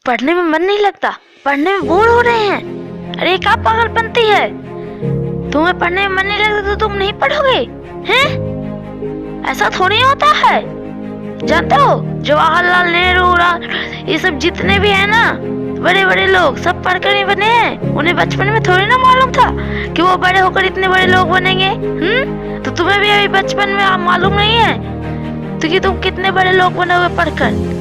पढ़ने में मन नहीं लगता, पढ़ने में बोर हो रहे हैं। अरे क्या पागलपंती है, तुम्हें पढ़ने में मन नहीं लगता तो तुम नहीं पढ़ोगे हैं? ऐसा थोड़ी होता है। जानते हो जवाहरलाल नेहरू ये सब जितने भी है ना बड़े बड़े लोग, सब पढ़कर ही बने हैं। उन्हें बचपन में थोड़ी ना मालूम था कि वो बड़े होकर इतने बड़े लोग बनेंगे। तो तुम्हें भी अभी बचपन में मालूम नहीं है तो कि तुम कितने बड़े लोग बनोगे पढ़कर।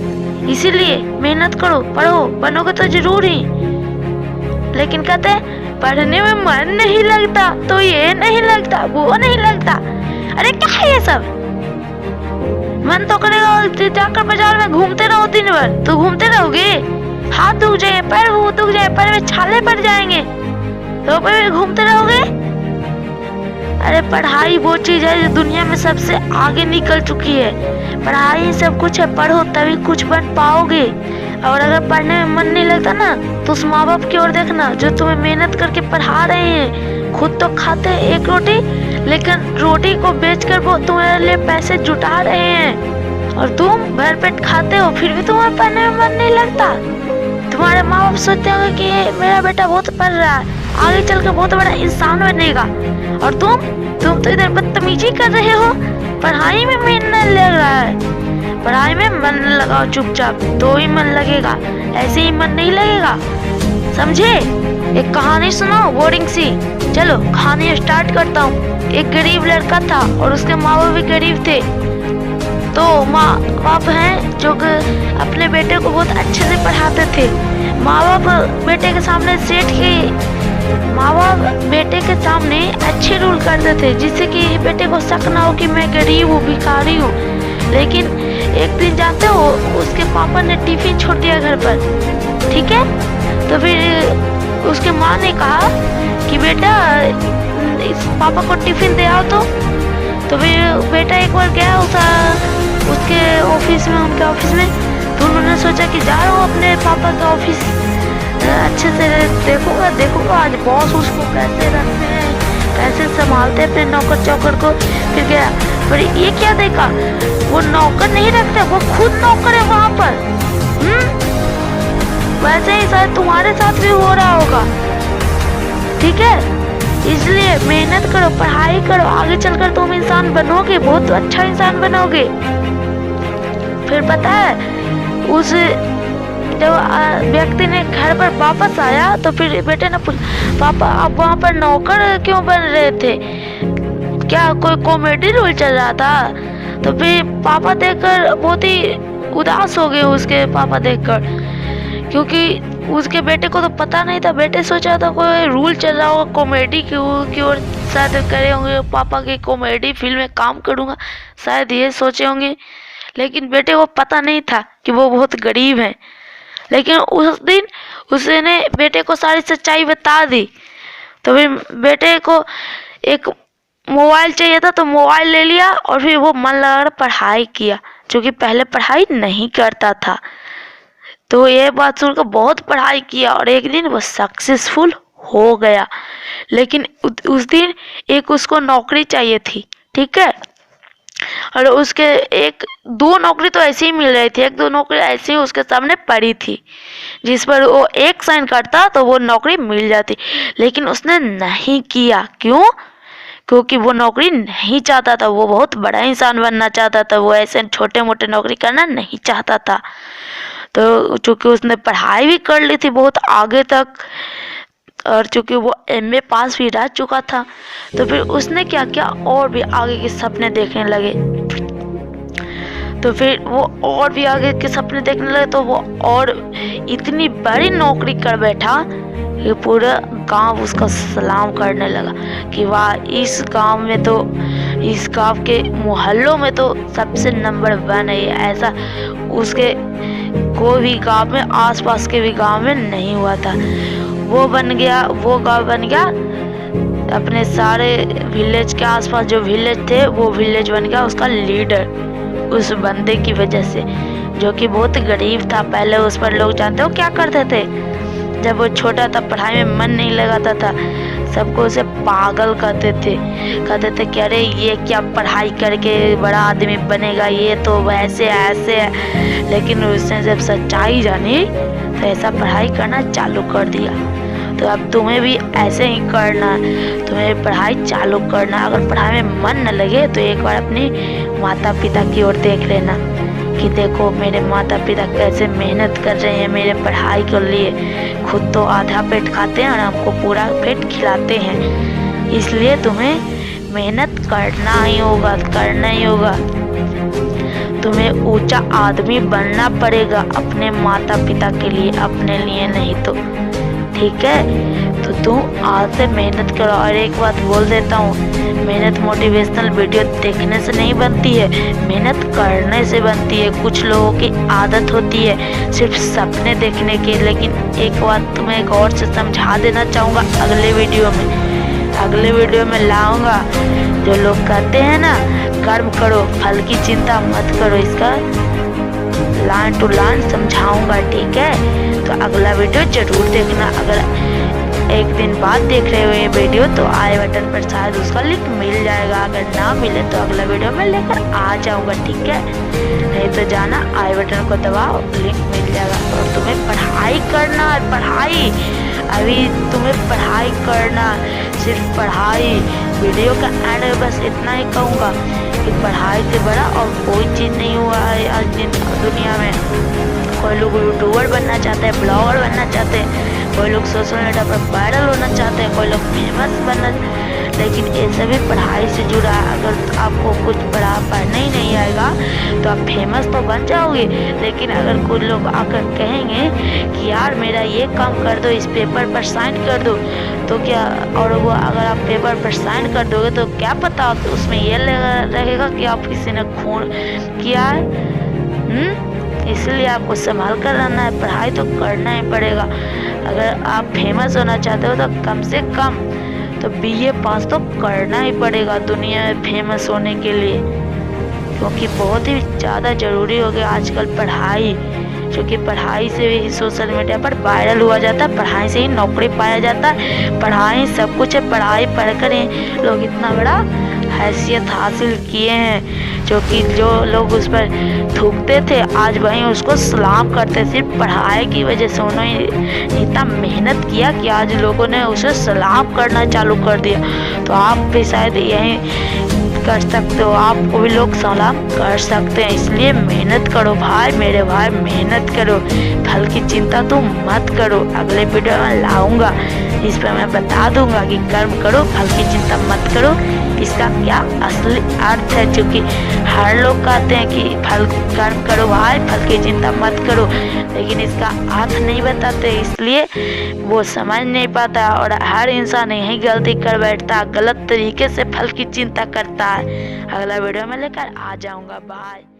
इसीलिए मेहनत करो, पढ़ो, बनोगे तो जरूर ही। लेकिन कहते हैं पढ़ने में मन नहीं लगता, तो ये नहीं लगता, वो नहीं लगता। अरे क्या है ये सब? मन तो करेगा जाकर बाजार में घूमते रहो दिन भर, तो घूमते रहोगे, हाथ दुख जाए, पैर दुख जाए, पैर में छाले पड़ जाएंगे, तो फिर घूमते रहोगे। अरे पढ़ाई वो चीज है जो दुनिया में सबसे आगे निकल चुकी है। पढ़ाई सब कुछ है, पढ़ो तभी कुछ बन पाओगे। और अगर पढ़ने में मन नहीं लगता ना तो उस माँ बाप की ओर देखना जो तुम्हें मेहनत करके पढ़ा रहे हैं। खुद तो खाते हैं एक रोटी, लेकिन रोटी को बेचकर वो तुम्हारे लिए पैसे जुटा रहे हैं, और तुम भर पेट खाते हो फिर भी तुम्हें पढ़ने में मन नहीं लगता। तुम्हारे माँ बाप सोचते होंगे कि मेरा बेटा बहुत पढ़ रहा है, आगे चलकर बहुत बड़ा इंसान बनेगा, और तुम तो इधर बदतमीजी कर रहे हो। पढ़ाई में मन नहीं लग रहा है, पढ़ाई में मन लगाओ चुपचाप, तो ही मन लगेगा, ऐसे ही मन नहीं लगेगा। समझे? एक कहानी सुनो बोरिंग सी। चलो कहानी स्टार्ट करता हूँ। एक गरीब लड़का था और उसके माँ बाप भी गरीब थे। तो माँ बाप हैं जो अपने बेटे को बहुत अच्छे से पढ़ाते थे। माँ बाप बेटे के सामने बेटे के सामने अच्छे रूल करते थे, जिससे कि बेटे को शक ना हो कि मैं गरीब हूँ, भिखारी हूँ। लेकिन एक दिन जानते हो उसके पापा ने टिफिन छोड़ दिया घर पर, ठीक है? तो फिर उसके माँ ने कहा कि बेटा इस पापा को टिफिन दे आओ। तो फिर बेटा एक बार गया उसके ऑफिस में, उनके ऑफिस में। तो उन्होंने सोचा कि जा रहा हूँ अपने पापा का ऑफिस, अच्छे से देखूंगा आज बॉस उसको कैसे रखते हैं, कैसे संभालते अपने नौकर चौकर को। फिर गया, पर ये क्या देखा, वो नौकर नहीं रखते, वो खुद नौकर है वहाँ पर। वैसे ही शायद तुम्हारे साथ भी हो रहा होगा, ठीक है? इसलिए मेहनत करो, पढ़ाई करो, आगे चलकर तुम इंसान बनोगे, बहुत अच्छा इंसान बनोगे। फिर पता है उस जब व्यक्ति ने घर पर वापस आया तो फिर बेटे ने पूछा, पापा आप वहाँ पर नौकर क्यों बन रहे थे, क्या कोई कॉमेडी रोल चल रहा था? तो फिर पापा देखकर बहुत ही उदास हो गए उसके पापा देखकर, क्योंकि उसके बेटे को तो पता नहीं था। बेटे सोचा था कोई रूल चल रहा होगा कॉमेडी की ओर, शायद करे होंगे पापा की कॉमेडी फिल्म में काम करूँगा, शायद ये सोचे होंगे। लेकिन बेटे को पता नहीं था कि वो बहुत गरीब हैं। लेकिन उस दिन उसने बेटे को सारी सच्चाई बता दी। तो फिर बेटे को एक मोबाइल चाहिए था, तो मोबाइल ले लिया और फिर वो मन लगाकर पढ़ाई किया, क्योंकि पहले पढ़ाई नहीं करता था। तो ये बात सुनकर बहुत पढ़ाई किया और एक दिन वो सक्सेसफुल हो गया। लेकिन उस दिन एक उसको नौकरी चाहिए थी, ठीक है? और उसके एक दो नौकरी तो ऐसे ही मिल रही थी, एक दो नौकरी ऐसे ही उसके सामने पड़ी थी, जिस पर वो एक साइन करता तो वो नौकरी मिल जाती। लेकिन उसने नहीं किया। क्यों? क्योंकि वो नौकरी नहीं चाहता था, वो बहुत बड़ा इंसान बनना चाहता था, वो ऐसे छोटे मोटे नौकरी करना नहीं चाहता था। तो चूंकि उसने पढ़ाई भी कर ली थी बहुत आगे तक, और चूंकि वो एमए पास भी रह चुका था, तो फिर उसने क्या किया, और भी आगे के सपने देखने लगे। तो फिर वो और भी आगे के सपने देखने लगे, तो वो और इतनी बड़ी नौकरी कर बैठा कि पूरा गांव उसका सलाम करने लगा कि वाह, इस गांव में तो, इस गांव के मोहल्लों में तो सबसे नंबर 1 है। ऐसा उसके कोई भी गांव में, आसपास के भी गांव में नहीं हुआ था। वो बन गया, वो गांव बन गया, अपने सारे विलेज के आसपास जो विलेज थे वो विलेज बन गया उसका लीडर, उस बंदे की वजह से, जो कि बहुत गरीब था। पहले उस पर लोग जानते हो क्या करते थे, जब वो छोटा था पढ़ाई में मन नहीं लगाता था, सबको उसे पागल कहते थे कि अरे ये क्या पढ़ाई करके बड़ा आदमी बनेगा, ये तो वैसे ऐसे है। लेकिन उसने जब सच्चाई जानी तो ऐसा पढ़ाई करना चालू कर दिया। तो अब तुम्हें भी ऐसे ही करना है, तुम्हें पढ़ाई चालू करना। अगर पढ़ाई में मन न लगे तो एक बार अपने माता पिता की ओर देख लेना कि देखो मेरे माता पिता कैसे मेहनत कर रहे हैं मेरे पढ़ाई के लिए। खुद तो आधा पेट खाते हैं और हमको पूरा पेट खिलाते हैं। इसलिए तुम्हें मेहनत करना ही होगा, करना ही होगा। तुम्हें ऊंचा आदमी बनना पड़ेगा अपने माता पिता के लिए, अपने लिए नहीं तो, ठीक है। तो तुम आज से मेहनत करो। और एक बात बोल देता हूँ, मेहनत मोटिवेशनल वीडियो देखने से नहीं बनती है, मेहनत करने से बनती है। कुछ लोगों की आदत होती है सिर्फ सपने देखने की। लेकिन एक बात तुम्हें गौर से समझा देना चाहूँगा, अगले वीडियो में लाऊंगा। जो लोग कहते हैं ना कर्म करो फल की चिंता मत करो, इसका लाइन टू लाइन समझाऊंगा, ठीक है। तो अगला वीडियो जरूर देखना। अगर एक दिन बाद देख रहे हो ये वीडियो तो आई बटन पर शायद उसका लिंक मिल जाएगा। अगर ना मिले तो अगला वीडियो में लेकर आ जाऊंगा, ठीक है। नहीं तो जाना आई बटन को दबाओ, लिंक मिल जाएगा। और तुम्हें पढ़ाई करना है, पढ़ाई। अभी तुम्हें पढ़ाई करना, सिर्फ पढ़ाई। वीडियो का एंड में बस इतना ही कहूँगा कि पढ़ाई से बड़ा और कोई चीज़ नहीं हुआ है आज दुनिया में। कोई लोग यूट्यूबर बनना चाहते हैं, ब्लॉगर बनना चाहते हैं, कोई लोग सोशल मीडिया पर वायरल होना चाहते हैं, कोई लोग फेमस बनना, लेकिन ये सभी पढ़ाई से जुड़ा है। अगर आपको कुछ पढ़ना ही नहीं आएगा तो आप फेमस तो बन जाओगे, लेकिन अगर कुछ लोग आकर कहेंगे कि यार मेरा ये काम कर दो, इस पेपर पर साइन कर दो, तो क्या, और वो अगर आप पेपर पर साइन कर दोगे तो क्या पता उसमें ये रहेगा कि आप किसी ने खून किया है। इसलिए आपको संभाल कर रहना है, पढ़ाई तो करना ही पड़ेगा। अगर आप फेमस होना चाहते हो तो कम से कम तो BA पास तो करना ही पड़ेगा दुनिया में फेमस होने के लिए, क्योंकि बहुत ही ज़्यादा ज़रूरी हो गया आजकल पढ़ाई। क्योंकि पढ़ाई से ही सोशल मीडिया पर वायरल हुआ जाता है, पढ़ाई से ही नौकरी पाया जाता है, पढ़ाई सब कुछ है। पढ़ाई पढ़कर ही लोग इतना बड़ा हैसियत हासिल किए हैं। जो लोग उस पर थूकते थे आज वहीं उसको सलाम करते, सिर्फ पढ़ाई की वजह से उन्होंने इतना मेहनत किया कि आज लोगों ने उसे सलाम करना चालू कर दिया। तो आप भी शायद यही कर सकते हो, आपको भी लोग सलाम कर सकते हैं। इसलिए मेहनत करो भाई, मेरे भाई मेहनत करो, फल की चिंता तुम मत करो। अगले वीडियो में लाऊंगा, इस पर मैं बता दूंगा कि कर्म करो फल की चिंता मत करो, इसका क्या असली अर्थ है। क्योंकि हर लोग कहते हैं कि कर्म करो भाई, फल की चिंता मत करो, लेकिन इसका अर्थ नहीं बताते, इसलिए वो समझ नहीं पाता और हर इंसान यही गलती कर बैठता, गलत तरीके से फल की चिंता करता है। अगला वीडियो में लेकर आ जाऊंगा, बाय।